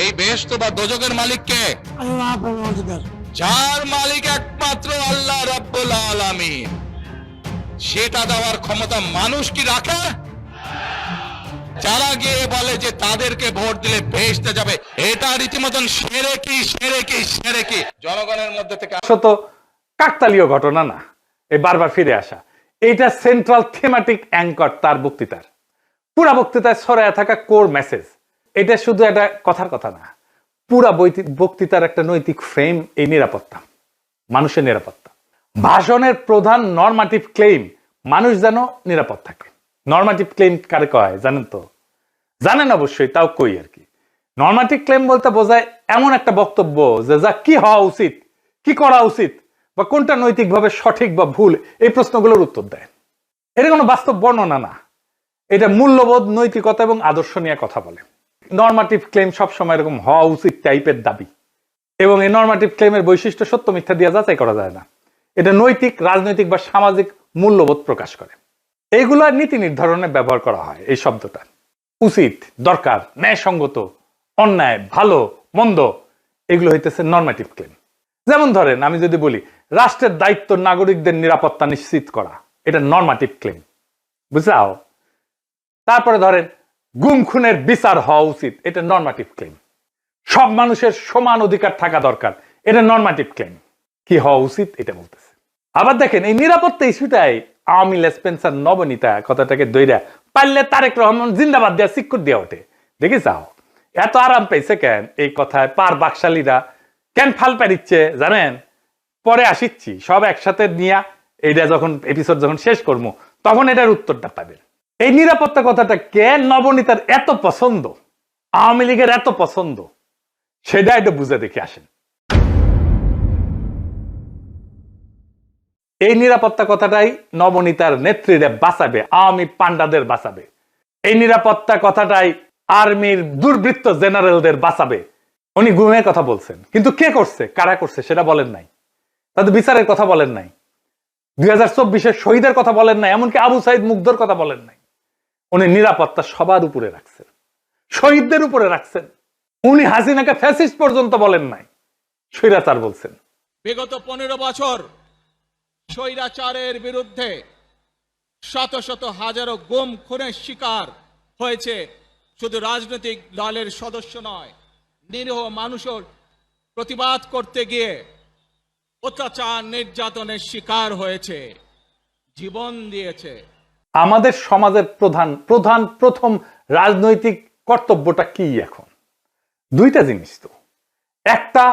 এই বেহেশত বা দোজখের মালিক কে? যার মালিক একমাত্র আল্লাহ রাব্বুল আলামিন। সেটা দেওয়ার ক্ষমতা মানুষ কি রাখে? যারা গিয়ে বলে যে তাদেরকে ভোট দিলে বেহেশতে যাবে, এটা রীতিমতন শিরকি। জনগণের মধ্যে থেকে শত কাকতালীয় ঘটনা না, এই বারবার ফিরে আসা, এইটা সেন্ট্রাল থিমেটিক অ্যাঙ্কর তার বক্তৃতার। পুরা বক্তৃতায় ছড়ায় থাকা কোর মেসেজ। এটা শুধু একটা কথার কথা না, পুরা বক্তৃতার একটা নৈতিক ফ্রেম এই নিরাপত্তা, মানুষের নিরাপত্তা। ভাষণের প্রধান নরমাটিভ ক্লেইম মানুষ যেন নিরাপদ থাকে। নরমাটিভ ক্লেইম কারে কয় জানেন তো? জানেন অবশ্যই, তাও কই আর কি। নরমাটিভ ক্লেইম বলতে বোঝায় এমন একটা বক্তব্য যে যা কি হওয়া উচিত, কি করা উচিত, বা কোনটা নৈতিকভাবে সঠিক বা ভুল, এই প্রশ্নগুলোর উত্তর দেয়। এটা কোনো বাস্তব বর্ণনা না, এটা মূল্যবোধ, নৈতিকতা এবং আদর্শ নিয়ে কথা বলে। নরমাটিভ ক্লেম সবসময় এরকম হওয়া উচিত টাইপের দাবি, এবং এই নরমাটিভ ক্লেমের বৈশিষ্ট্য সত্য মিথ্যা দিয়ে যাচাই করা যায় না। এটা নৈতিক, রাজনৈতিক বা সামাজিক মূল্যবোধ প্রকাশ করে। এইগুলো নীতি নির্ধারণে ব্যবহার করা হয় এই শব্দটা। উচিত, দরকার, ন্যায়সঙ্গত, অন্যায়, ভালো, মন্দ, এগুলো হইতেছে নরমাটিভ ক্লেম। যেমন ধরেন, আমি যদি বলি রাষ্ট্রের দায়িত্ব নাগরিকদের নিরাপত্তা নিশ্চিত করা, এটা নরমাটিভ ক্লেম, বুঝাও। তারপরে ধরেন গুম খুনের বিচার হওয়া উচিত, এটা নরমাটিভ ক্লেম। সব মানুষের সমান অধিকার থাকা দরকার, এটা নরমাটিভ ক্লেম। কি হওয়া উচিত এটা বলতেছে। আবার দেখেন এই নিরাপত্তা ইস্যুটাই আওয়ামী স্পেন্সার নবনীতা কথাটাকে দইরা পারলে তারেক রহমান জিন্দাবাদ দেওয়া সিক্কুর দিয়ে ওঠে। দেখি যাও এত আরাম পাইছে কেন এই কথায় পার বাকশালীরা, কেন ফাল পারিচ্ছে জানেন? পরে আসিচ্ছি সব একসাথে নিয়ে এইটা যখন এপিসোড যখন শেষ করবো তখন এটার উত্তরটা পাবেন। এই নিরাপত্তা কথাটা কেন নবনীতার এত পছন্দ, আওয়ামী লীগের এত পছন্দ, সেটা একটু বুঝে দেখে আসেন। এই নিরাপত্তা কথাটাই নবনীতার নেত্রীরা বাঁচাবে, আওয়ামী পান্ডাদের বাঁচাবে। এই নিরাপত্তা কথাটাই আর্মির দুর্বৃত্ত জেনারেলদের বাঁচাবে। উনি গুমের কথা বলছেন, কিন্তু কে করছে, কারা করছে সেটা বলেন নাই। তাদের বিচারের কথা বলেন নাই, 2024-এর শহীদের কথা বলেন নাই, এমনকি আবু সাইদ মুগ্ধর কথা বলেন নাই। উনি নিরাপত্তা সবার উপরে রাখছেন, শহীদদের উপরে রাখছেন। উনি হাসিনাকে ফ্যাসিস্ট পর্যন্ত বলেন নাই, স্বৈরাচার বলছেন। বিগত 15 বছর স্বৈরাচারের বিরুদ্ধে শত শত হাজারো গুম খুনের শিকার হয়েছে শুধু রাজনৈতিক দলের সদস্য নয়, নিরীহ মানুষের প্রতিবাদ করতে গিয়ে অত্যাচার নির্যাতনের শিকার হয়েছে, জীবন দিয়েছে। আমাদের সমাজের প্রথম রাজনৈতিক কর্তব্যটা কি এখন? দুইটা জিনিস তো, একটা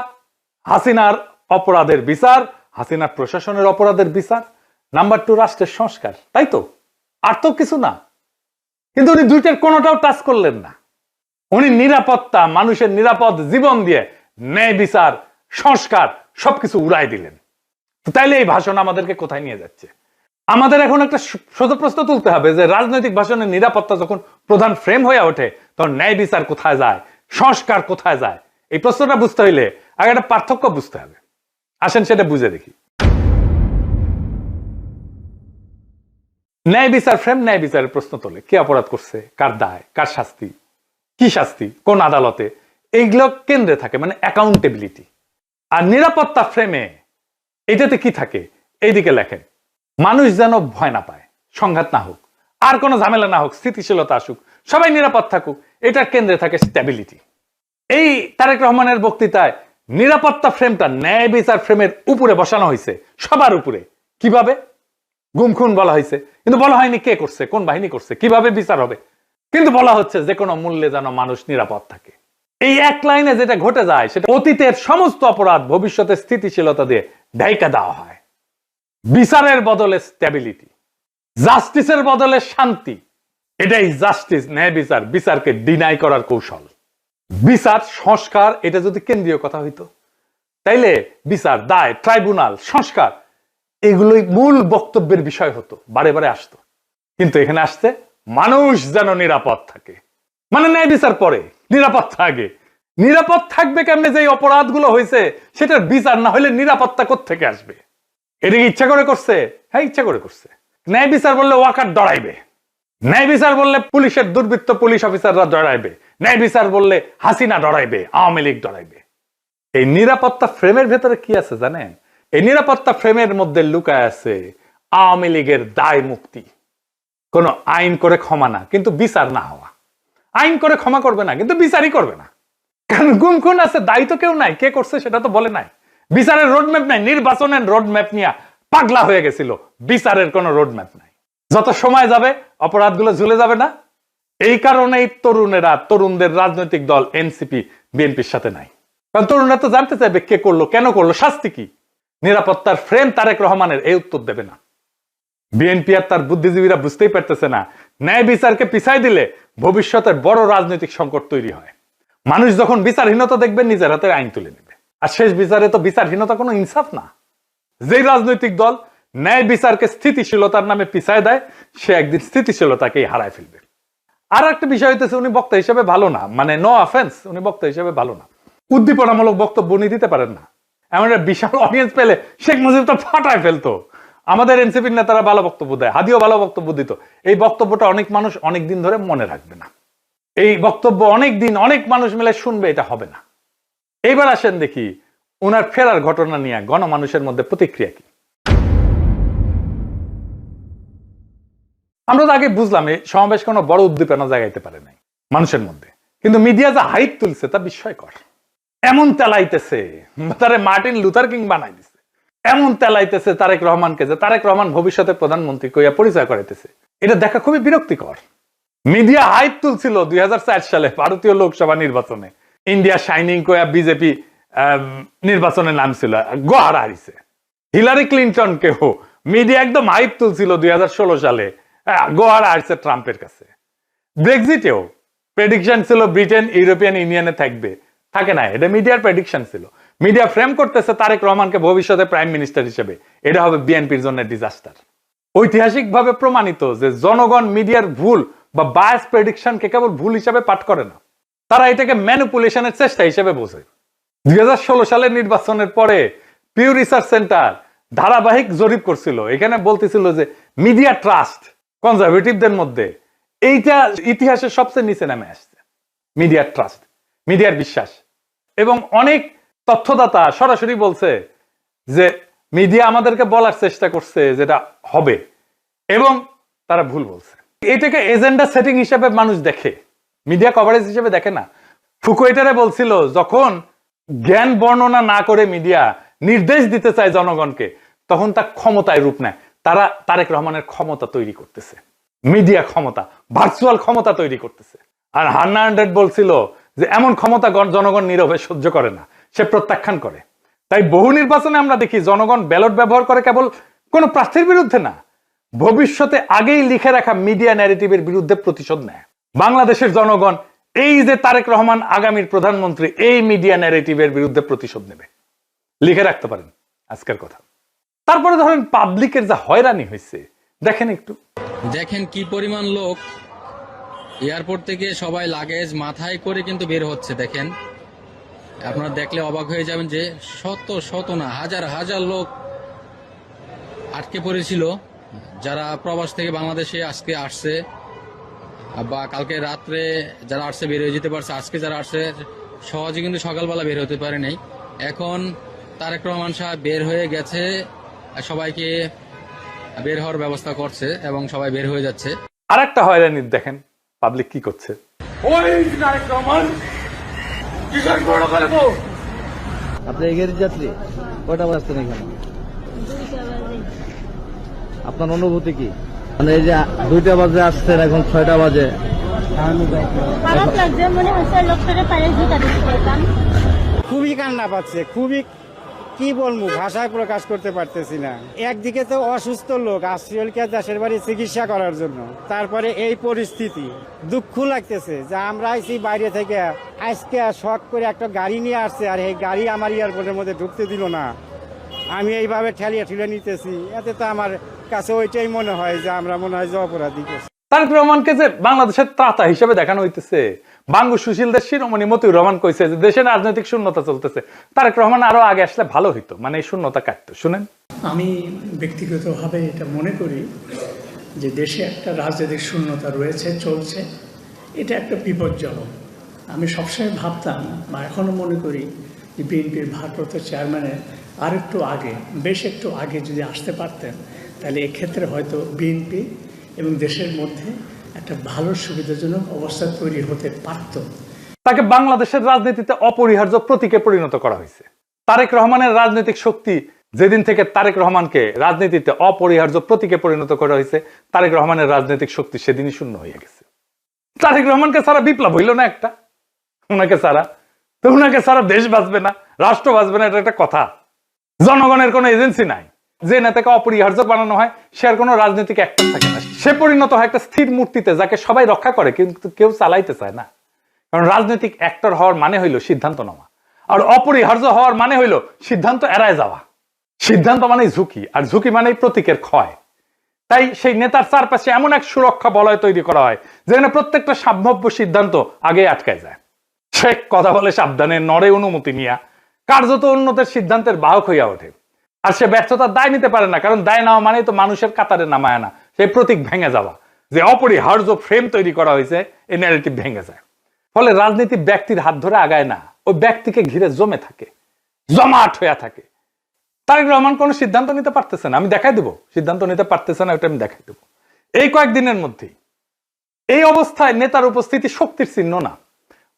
হাসিনার অপরাধের বিচার, হাসিনার প্রশাসনের অপরাধের বিচার, নাম্বার 2 রাষ্ট্রের সংস্কার, তাই তো? আর তো কিছু না। কিন্তু উনি দুইটার কোনোটাও টাচ করলেন না। উনি নিরাপত্তা, মানুষের নিরাপদ জীবন দিয়ে ন্যায় বিচার, সংস্কার সবকিছু উড়াই দিলেন। তো তাইলে এই ভাষণ আমাদেরকে কোথায় নিয়ে যাচ্ছে? আমাদের এখন একটা সোজা প্রশ্ন তুলতে হবে যে রাজনৈতিক ভাষণের নিরাপত্তা যখন প্রধান ফ্রেম হয়ে ওঠে তখন ন্যায় বিচার কোথায় যায়, সংস্কার কোথায় যায়? এই প্রশ্নটা বুঝতে হইলে আগে একটা পার্থক্য বুঝতে হবে। আসেন সেটা বুঝে দেখি। ন্যায় বিচার ফ্রেম ন্যায় বিচারের প্রশ্ন তোলে, কে অপরাধ করছে, কার দায়, কার শাস্তি, কি শাস্তি, কোন আদালতে, এইগুলো কেন্দ্রে থাকে, মানে অ্যাকাউন্টেবিলিটি। আর নিরাপত্তা ফ্রেমে এটাতে কি থাকে? এইদিকে লেখেন, মানুষ যেন ভয় না পায়, সংঘাত না হোক, আর কোনো ঝামেলা না হোক, স্থিতিশীলতা আসুক, সবাই নিরাপদ থাকুক, এটার কেন্দ্রে থাকে স্ট্যাবিলিটি। এই তারেক রহমানের বক্তৃতায় নিরাপত্তা ফ্রেমটা ন্যায় বিচার ফ্রেমের উপরে বসানো হয়েছে, সবার উপরে। কিভাবে? গুম খুন বলা হয়েছে, কিন্তু বলা হয়নি কে করছে, কোন বাহিনী করছে, কিভাবে বিচার হবে। কিন্তু বলা হচ্ছে যে কোনো মূল্যে যেন মানুষ নিরাপদ থাকে। এই এক লাইনে যেটা ঘটে যায় সেটা অতীতের সমস্ত অপরাধ ভবিষ্যতে স্থিতিশীলতা দিয়ে ঢাইকা দেওয়া হয়। বিচারের বদলে স্ট্যাবিলিটি, জাস্টিসের বদলে শান্তি, এটাই জাস্টিস, ন্যায় বিচার, বিচারকে ডিনাই করার কৌশল। বিচার সংস্কার এটা যদি কেন্দ্রীয় কথা হইতো তাইলে বিচার, দায়, ট্রাইব্যুনাল, সংস্কার এগুলোই মূল বক্তব্যের বিষয় হতো, বারে বারে আসতো। কিন্তু এখানে আসছে মানুষ যেন নিরাপদ থাকে, মানে ন্যায় বিচার পরে, নিরাপত্তা আগে। নিরাপদ থাকবে কেমনে? যে অপরাধগুলো হয়েছে সেটার বিচার না হলে নিরাপত্তা কোত্থেকে আসবে? এটা কি ইচ্ছা করে করছে? হ্যাঁ, ইচ্ছা করে করছে। ন্যায় বিচার বললে ওয়াকার ডরাইবে, ন্যায় বিচার বললে পুলিশের দুর্বৃত্ত পুলিশ অফিসাররা ডরাইবে, ন্যায় বিচার বললে হাসিনা ডরাইবে, আওয়ামী লীগ ডরাইবে। এই নিরাপত্তা ফ্রেমের ভেতরে কি আছে জানেন? এই নিরাপত্তা ফ্রেমের মধ্যে লুকায় আছে আওয়ামী লীগের দায় মুক্তি। কোন আইন করে ক্ষমা না, কিন্তু বিচার না হওয়া। আইন করে ক্ষমা করবে না, কিন্তু বিচারই করবে না। কারণ গুম খুন আছে, দায়ী তো কেউ নাই, কে করছে সেটা তো বলে নাই। বিচারের রোডম্যাপ নাই, নির্বাচনের রোডম্যাপ নিয়ে পাগলা হয়ে গেছিল। বিচারের কোনো রোডম্যাপ নাই। যত সময় যাবে অপরাধগুলো ঝুলে যাবে না। এই কারণেই তরুণদের রাজনৈতিক দল এনসিপি বিএনপির সাথে নাই। কারণ তরুণরা তো জানতে চাইবে কে করলো, কেন করলো, শাস্তি কি। নিরাপত্তার ফ্রেম তারেক রহমানের এই উত্তর দেবে না। বিএনপি আর তার বুদ্ধিজীবীরা বুঝতেই পারতেছে না, ন্যায় বিচারকে পিছাই দিলে ভবিষ্যতের বড় রাজনৈতিক সংকট তৈরি হয়। মানুষ যখন বিচারহীনতা দেখবে নিজের হাতে আইন তুলে নেবে। আর শেষ বিচারে তো বিচারহীনতা কোনো ইনসাফ না। যেই রাজনৈতিক দল ন্যায় বিচারকে স্থিতিশীলতার নামে পিছায় দেয়, সে একদিন স্থিতিশীলতাকেই হারায় ফেলবে। আর একটা বিষয় হইতেছে, উনি বক্তা হিসেবে ভালো না, মানে নো অফেন্স, উনি বক্তা হিসেবে ভালো না। উদ্দীপনামূলক বক্তব্য উনি দিতে পারেন না। এমন একটা বিশাল অডিয়েন্স পেলে শেখ মুজিব তো ফাটায় ফেলতো। আমাদের এনসিপির নেতারা ভালো বক্তব্য দেয়, হাদিও ভালো বক্তব্য দিত। এই বক্তব্যটা অনেক মানুষ অনেক দিন ধরে মনে রাখবে না। এই বক্তব্য অনেক দিন অনেক মানুষ মিলে শুনবে, এটা হবে না। এইবার আসেন দেখি উনার ফেরার ঘটনা নিয়ে গণমানুষের মধ্যে প্রতিক্রিয়া কি। আমরা তো আগে বুঝলাম এই সমাবেশ কোনো বড় উদ্দীপনা জাগাইতে পারে নাই মানুষের মধ্যে, কিন্তু মিডিয়া যা হাইপ তুলছে তা বিস্ময়কর। এমন তেলাইতেছে, তারে মার্টিন লুথার কিং বানাই দিছে। এমন তেলাইতেছে তারেক রহমানকে যে তারেক রহমান ভবিষ্যতের প্রধানমন্ত্রী কইয়া পরিচয় করাইতেছে। এটা দেখা খুবই বিরক্তিকর। মিডিয়া হাইপ তুলছিল 2004 সালে ভারতীয় লোকসভা নির্বাচনে, ইন্ডিয়া শাইনিং কইয়া বিজেপি নির্বাচনে নামছিল, গোহারা হারিছে। হিলারি ক্লিন্টনকেও মিডিয়া একদম হাইপ তুলছিল 2016 সালে, গোহারা হারিছে ট্রাম্পের কাছে। ব্রেক্সিটেও প্রেডিকশন ছিল ব্রিটেন ইউরোপিয়ান ইউনিয়নে থাকবে, থাকে না। এটা মিডিয়ার প্রেডিকশন ছিল। মিডিয়া ফ্রেম করতেছে তারেক রহমানকে ভবিষ্যতে প্রাইম মিনিস্টার হিসেবে, এটা হবে বিএনপির জন্য ডিজাস্টার। ঐতিহাসিকভাবে প্রমাণিত যে জনগণ মিডিয়ার ভুল বা বায়াস প্রেডিকশনকে কেবল ভুল হিসাবে পাঠ করে না, তারা এটাকে ম্যানিপুলেশনের চেষ্টা হিসেবে বোঝে। 2016 সালের নির্বাচনের পরে পিউ রিসার্চ সেন্টার ধারাবাহিক জরিপ করছিল, এখানে বলতেছিল যে মিডিয়া ট্রাস্ট কনজারভেটিভদের মধ্যে এইটা ইতিহাসের সবচেয়ে নিচে নামে আসছে। মিডিয়ার ট্রাস্ট, মিডিয়ার বিশ্বাস। এবং অনেক তথ্যদাতা সরাসরি বলছে যে মিডিয়া আমাদেরকে বলার চেষ্টা করছে যেটা হবে, এবং তারা ভুল বলছে। এটাকে এজেন্ডা সেটিং হিসেবে মানুষ দেখে, মিডিয়া কভারেজ হিসেবে দেখে না। ফুকুয়েটারে বলছিল যখন জ্ঞান বর্ণনা না করে মিডিয়া নির্দেশ দিতে চায় জনগণকে, তখন তা ক্ষমতায় রূপ নেয়। তারা তারেক রহমানের ক্ষমতা তৈরি করতেছে, মিডিয়া ক্ষমতা, ভার্চুয়াল ক্ষমতা তৈরি করতেছে। আর হান্না আন্ড্রেড বলছিল যে এমন ক্ষমতা জনগণ নীরবে সহ্য করে না, সে প্রত্যাখ্যান করে। তাই বহু নির্বাচনে আমরা দেখি জনগণ ব্যালট ব্যবহার করে কেবল কোন প্রার্থীর বিরুদ্ধে না, ভবিষ্যতে আগেই লিখে রাখা মিডিয়া ন্যারেটিভের বিরুদ্ধে প্রতিশোধ নেয়। বাংলাদেশের জনগণ এই যে তারেক রহমান আগামীর প্রধানমন্ত্রী, এই মিডিয়া ন্যারেটিভের বিরুদ্ধে প্রতিশোধ নেবে, লিখে রাখতে পারেন আজকের কথা। তারপরে ধরেন পাবলিকের যা হয়রানি হয়েছে দেখেন একটু। দেখেন কি পরিমাণ লোক এয়ারপোর্ট থেকে সবাই লাগেজ মাথায় করে কিন্তু বের হচ্ছে। দেখেন, আপনারা দেখলে অবাক হয়ে যাবেন যে শত শত না হাজার হাজার লোক আটকে পড়েছিল, যারা প্রবাস থেকে বাংলাদেশে আজকে আসছে বা কালকে রাত্রে যারা আসছে বের হয়ে যেতে পারছে, আজকে যারা আসছে সহজে কিন্তু সকালবেলা বের হতে পারে নাই। এখন তারেক রহমান সাহেব বের হয়ে গেছে, সবাইকে বের হওয়ার ব্যবস্থা করছে এবং সবাই বের হয়ে যাচ্ছে। আর একটা হয়রানি দেখেন পাবলিক কি করছে। আপনি এগিয়ে যাত্রী কয়টা বাজতেন এখানে? আপনার অনুভূতি কি? মানে এই যে 2টা বাজে আসছেন, এখন 6টা বাজে। খারাপ লাগছে, মনে হচ্ছে লোকটাকে পায়ে জুতা দিতে। খুবই কান্না পাচ্ছে, খুবই কি বলবো, ভাষায় প্রকাশ করতে পারতেছি না। একদিকে তো অসুস্থ লোক আসছে দেশের বাড়ি চিকিৎসা করার জন্য, তারপরে এই পরিস্থিতি দুঃখ লাগতেছে যে আমরা আইছি বাইরে থেকে, আজকে শখ করে একটা গাড়ি নিয়ে আসছে, আর এই গাড়ি আমার এয়ারপোর্টের মধ্যে ঢুকতে দিল না। আমি এইভাবে ঠেলিয়ে ঠেলে নিতেছি, এতে তো আমার কাছে ওইটাই মনে হয় যে আমরা মনে হয় যে অপরাধী করছি। তারেক রহমানকে যে বাংলাদেশের ত্রাতা হিসেবে দেখানো হইতেছে। বাঙ্গু সুশীলদের শিরোমণি মতিউর রহমান কইছে যে দেশে রাজনৈতিক শূন্যতা চলতেছে, তারেক রহমান আরো আগে আসলে ভালো হইতো, মানে এই শূন্যতা কাটতো। শুনেন, আমি ব্যক্তিগতভাবে এটা মনে করি যে দেশে একটা রাজনৈতিক শূন্যতা রয়েছে, চলছে, এটা একটা বিপজ্জনক। আমি সবসময় ভাবতাম বা এখনও মনে করি যে বিএনপির ভারপ্রাপ্ত চেয়ারম্যানের আরেকটু আগে, বেশ একটু আগে যদি আসতে পারতেন, তাহলে এক্ষেত্রে হয়তো বিএনপি এবং দেশের মধ্যে একটা ভালো সুবিধাজনক অবস্থা তৈরি হতে পারত। তাকে বাংলাদেশের রাজনীতিতে অপরিহার্য প্রতীকে পরিণত করা হয়েছে। তারেক রহমানের রাজনৈতিক শক্তি যেদিন থেকে তারেক রহমানকে রাজনীতিতে অপরিহার্য প্রতীকে পরিণত করা হয়েছে, তারেক রহমানের রাজনৈতিক শক্তি সেদিনই শূন্য হয়ে গেছে। তারেক রহমানকে ছাড়া বিপ্লব হইল না একটা, উনাকে ছাড়া দেশ বাঁচবে না, রাষ্ট্র বাঁচবে না, এটা একটা কথা। জনগণের কোনো এজেন্সি নাই, যে নেতাকে অপরিহার্য বানানো হয় সে আর কোনো রাজনৈতিক অ্যাক্টর থাকে না, সে পরিণত হয় একটা স্থির মূর্তিতে যাকে সবাই রক্ষা করে কিন্তু কেউ চালাইতে চায় না। কারণ রাজনৈতিক অ্যাক্টর হওয়ার মানে হইল সিদ্ধান্ত নেওয়া, আর অপরিহার্য হওয়ার মানে হইল সিদ্ধান্ত এড়ায় যাওয়া। সিদ্ধান্ত মানেই ঝুঁকি, আর ঝুঁকি মানেই প্রতীকের ক্ষয়। তাই সেই নেতার চারপাশে এমন এক সুরক্ষা বলয় তৈরি করা হয় যেখানে প্রত্যেকটা সম্ভাব্য সিদ্ধান্ত আগে আটকায় যায়। সে কথা বলে সাবধানে, নড়ে অনুমতি নিয়া, কার্যত উন্নতের সিদ্ধান্তের বাহক হইয়া ওঠে। আর সে ব্যর্থতার দায় নিতে পারে না, কারণ দায় নেওয়া মানে তো মানুষের কাতারে নামায় না, সেই প্রতীক ভেঙে যাওয়া, যে অপরিহার্য ফ্রেম তৈরি করা হয়েছে, এই ন্যারেটিভ ভেঙে যায়। ফলে রাজনীতি ব্যক্তির হাত ধরে আগায় না, ওই ব্যক্তিকে ঘিরে জমে থাকে, জমাট হইয়া থাকে। তারেক রহমান কোনো সিদ্ধান্ত নিতে পারতেছে না, আমি দেখাই দেবো সিদ্ধান্ত নিতে পারতেছে না, ওটা আমি দেখাই দেবো এই কয়েকদিনের মধ্যেই। এই অবস্থায় নেতার উপস্থিতি শক্তির চিহ্ন না,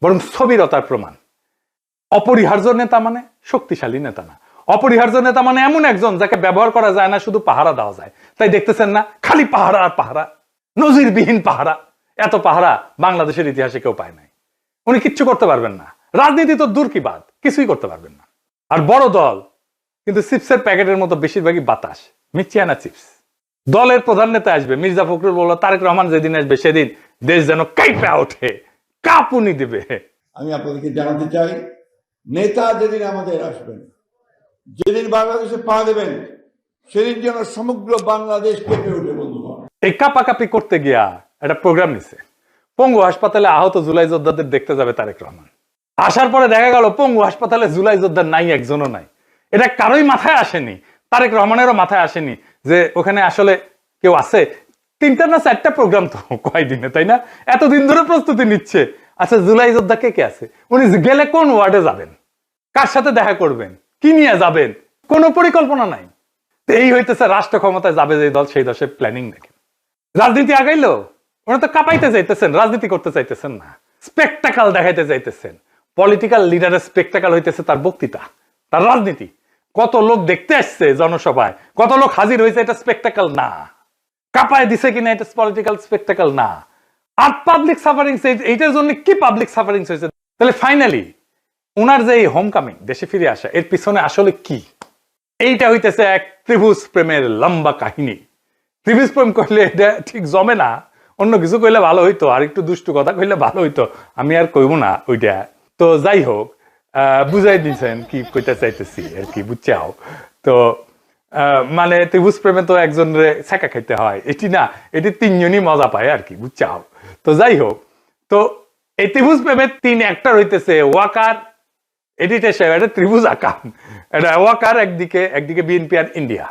বরং স্থবিরতার প্রমাণ। অপরিহার্য নেতা মানে শক্তিশালী নেতা না, অপরিহার্য নেতা মানে এমন একজন যাকে ব্যবহার করা যায় না, শুধু পাহারা দেওয়া যায়। তাই দেখতেছেন না, খালি পাহারা আর পাহারা, নজিরবিহীন পাহারা। এত পাহারা বাংলাদেশের ইতিহাসে কেউ পায় নাই। উনি কিচ্ছু করতে পারবেন না, রাজনীতি তো দূর কি বাদ, কিছুই করতে পারবেন না। আর বড় দল কিন্তু চিপসের প্যাকেটের মতো বেশিরভাগই বাতাস, মিচিয়ানা চিপস। দলের প্রধান নেতা আসবে, মির্জা ফখরুল বলল তারেক রহমান যেদিন আসবে সেদিন দেশ যেন কাঁপে ওঠে, কাঁপুনি দিবে। আমি আপনাদেরকে জানাতে চাই, নেতা যেদিন আমাদের আসবেন, যেদিন বাংলাদেশে পা দেবেন, সেদিন যেন সমগ্র বাংলাদেশ কেঁপে ওঠে। বন্ধুগণ, এই কাপাকাপি করতে গিয়া একটা প্রোগ্রাম নিছে, পঙ্গু হাসপাতালে আহত জুলাই যোদ্ধাদের দেখতে যাবে তারেক রহমান। আসার পরে দেখা গেল পঙ্গু হাসপাতালে জুলাই যোদ্ধা নাই, একজনও নাই। এটা কারোই মাথায় আসেনি, তারেক রহমানেরও মাথায় আসেনি যে ওখানে আসলে কেউ আছে। 3টা না 4টা প্রোগ্রাম তো কয়দিনে, তাই না? এতদিন ধরে প্রস্তুতি নিচ্ছে। আচ্ছা, জুলাই যোদ্ধা কে কে আছে? উনি গেলে কোন ওয়ার্ডে যাবেন, কার সাথে দেখা করবেন, কি নিয়ে যাবেন, কোনো পরিকল্পনা নাই। এই হইতেছে রাষ্ট্র ক্ষমতায় যাবে যে দল, সেই দশের প্ল্যানিং দেখেন। রাজনীতি আগাইলো, ওরা তো কাঁপাইতে চাইতেছেন, রাজনীতি করতে চাইতেছেন না, স্পেকটাকাল দেখাইতে চাইতেছেন। পলিটিক্যাল লিডারের স্পেকটাকাল হইতেছে তার বক্তৃতা, তার রাজনীতি। কত লোক দেখতে আসছে জনসভায়, কত লোক হাজির হয়েছে, এটা স্পেকটাকাল না। কাঁপায় দিছে কিনা এটা পলিটিক্যাল স্পেকটাকাল না। আর পাবলিক সাফারিংস, এইটার জন্য কি পাবলিক সাফারিংস হয়েছে? তাহলে ফাইনালি ওনার যে এই হোম কামিং, দেশে ফিরে আসা, এর পিছনে আসলে কি? এইটা হইতেছে এক ত্রিভুজ প্রেমের লম্বা কাহিনী। ত্রিভুজ প্রেম করলে এটা ঠিক জমে না, অন্য কিছু কইলে ভালো হইতো, আর একটু দুষ্টু কথা কইলে ভালো হইতো, আমি আর কইব না ওইটা। তো যাই হোক, বুঝাই দিয়েছেন কি কইতে চাইতেছি আর কি, বুঝছাও তো। মানে ত্রিভুজ প্রেমে তো একজনের ছেঁকা খাইতে হয়, এটি না, এটি 3জনই মজা পায় আর কি, বুঝছাও তো। যাই হোক, তো এই ত্রিভুজ প্রেমের 3 অ্যাক্টর হইতেছে ওয়াকার, এডিটর সাহেব, এটা ত্রিভুজ আকাম, এটা ওয়াকার একদিকে বিএনপি আর ইন্ডিয়া।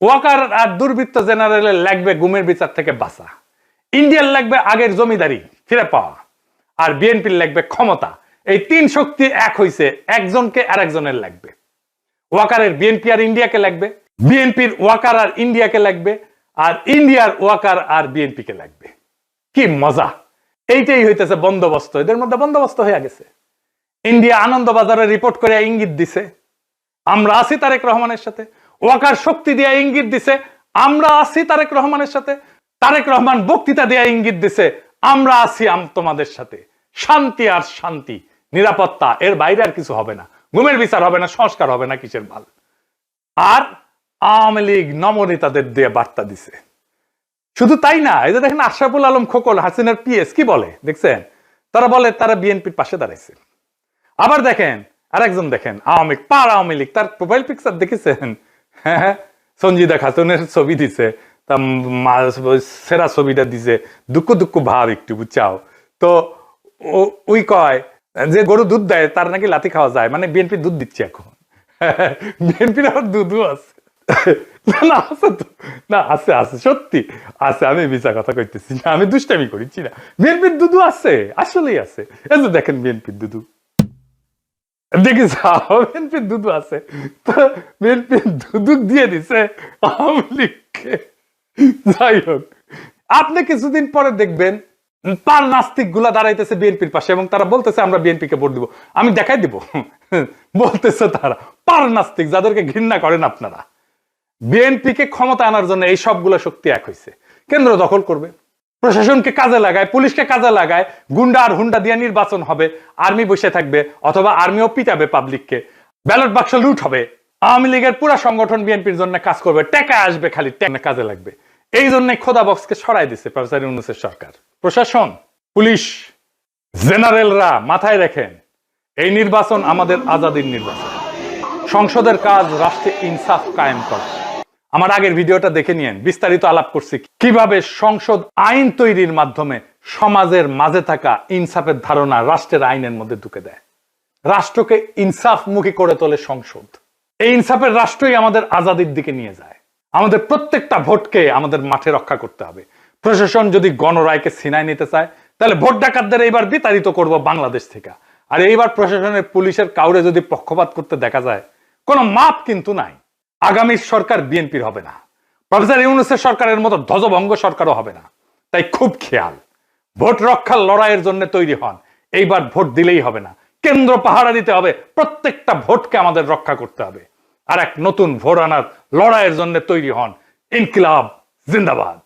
ওয়াকার আর দুর্বৃত্ত জেনারেলের লাগবে গুমের বিচার থেকে বাঁচা, ইন্ডিয়ার লাগবে আগের জমিদারি ফিরে পাওয়া, আর বিএনপির লাগবে ক্ষমতা। এই 3 শক্তি এক হইছে, একজনকে আর একজনের লাগবে। ওয়াকারের বিএনপি আর ইন্ডিয়াকে লাগবে, বিএনপির ওয়াকার আর ইন্ডিয়াকে লাগবে, আর ইন্ডিয়ার ওয়াকার আর বিএনপি কে লাগবে। কি মজা! এইটাই হইতেছে বন্দোবস্ত, এদের মধ্যে বন্দোবস্ত হয়ে গেছে। ইন্ডিয়া আনন্দবাজারে রিপোর্ট করে ইঙ্গিত দিছে আমরা আছি তারেক রহমানের সাথে, ওয়াকার শক্তি দিয়ে ইঙ্গিত দিছে আমরা আছি তারেক রহমানের সাথে, তারেক রহমান বক্তৃতা দিয়ে ইঙ্গিত দিছে আমরা আছি তোমাদের সাথে। শান্তি আর শান্তি, নিরাপত্তা, এর বাইরে আর কিছু হবে না। গুমের বিচার হবে না, সংস্কার হবে না, কিসের ভাল। আর আওয়ামী লীগ নমনীতাদের দিয়ে বার্তা দিছে। শুধু তাই না, এই যে দেখেন আশরাফুল আলম খোকন, হাসিনার পিএস, কি বলে দেখছেন? তারা বলে তারা বিএনপির পাশে দাঁড়াইছে। আবার দেখেন আরেকজন, দেখেন আওয়ামী লীগ, তার প্রোফাইল পিকচার দেখেছেন? হ্যাঁ, সঞ্জিদা খাতুনের ছবি দিছে, তা সেরা ছবিটা দিছে, দুঃখ ভাব একটু, বুঝছাও তো। ওই কয় যে গরু দুধ দেয় তার নাকি লাথি খাওয়া যায়, মানে বিএনপি দুধ দিচ্ছে এখন, বিএনপির আবার দুধও আছে। না আছে তো, না আছে আছে, সত্যি আছে, আমি মিছা কথা কইতেছি না, আমি দুষ্টামি করিছি না। বিএনপির দুদু আছে, আসলেই আছে। এই যে দেখেন বিএনপির দুদু, দেখি বিএনপির দুদু আছে, তো বিএনপির দুদু দিয়ে দিছে আওয়ামী লীগকে। যাই হোক, আপনি কিছুদিন পরে দেখবেন পার নাস্তিক গুলা দাঁড়াইতেছে বিএনপির পাশে এবং তারা বলতেছে আমরা বিএনপি কে ভোট দিব। আমি দেখাই দিব, বলতেছে তারা পার নাস্তিক, যাদেরকে ঘৃণা করেন আপনারা। বিএনপি কে ক্ষমতা আনার জন্য এই সবগুলো শক্তি এক হয়েছে। কেন্দ্র দখল করবে, প্রশাসনকে কাজে লাগায়, পুলিশকে কাজে লাগায়, গুন্ডা আর হুন্ডা দিয়ে নির্বাচন হবে, আর্মি বসে থাকবে অথবা আর্মিও পিটাবে পাবলিককে, ব্যালট বাক্স লুট হবে। আওয়ামী লীগের পুরা সংগঠন বিএনপির জন্য কাজ করবে, টাকা আসবে, খালি টাকা কাজে লাগবে। এই জন্য খোদা বক্সকে সরাই দিছে প্রফেসর ইউনূসের সরকার। প্রশাসন, পুলিশ, জেনারেলরা মাথায় রাখেন, এই নির্বাচন আমাদের আজাদির নির্বাচন। সংসদের কাজ রাষ্ট্রে ইনসাফ কায়েম করা। আমার আগের ভিডিওটা দেখে নিয়েন, বিস্তারিত আলাপ করছি কিভাবে সংসদ আইন তৈরির মাধ্যমে সমাজের মাঝে থাকা ইনসাফের ধারণা রাষ্ট্রের আইনের মধ্যে ঢুকে দেয়। রাষ্ট্রকে ইনসাফমুখী করে তোলে সংসদ। এই ইনসাফের রাষ্ট্রই আমাদের আজাদির দিকে নিয়ে যায়। আমাদের প্রত্যেকটা ভোটকে আমাদের মাঠে রক্ষা করতে হবে। প্রশাসন যদি গণরায়কে ছিনায় নিতে চায়, তাহলে ভোট ডাকাতদের এইবার বিতাড়িত করব বাংলাদেশ থেকে। আর এইবার প্রশাসনের, পুলিশের কাউরে যদি পক্ষপাত করতে দেখা যায়, কোনো মাপ কিন্তু নাই। আগামী সরকার বিএনপির হবে না, প্রফেসর ইউনূসের সরকারের মতো ধ্বজভঙ্গ সরকারও হবে না। তাই খুব খেয়াল, ভোট রক্ষার লড়াইয়ের জন্য তৈরি হন। এইবার ভোট দিলেই হবে না, কেন্দ্র পাহারা দিতে হবে, প্রত্যেকটা ভোটকে আমাদের রক্ষা করতে হবে। আর এক নতুন ভোট আনার লড়াইয়ের জন্য তৈরি হন। ইনকিলাব জিন্দাবাদ।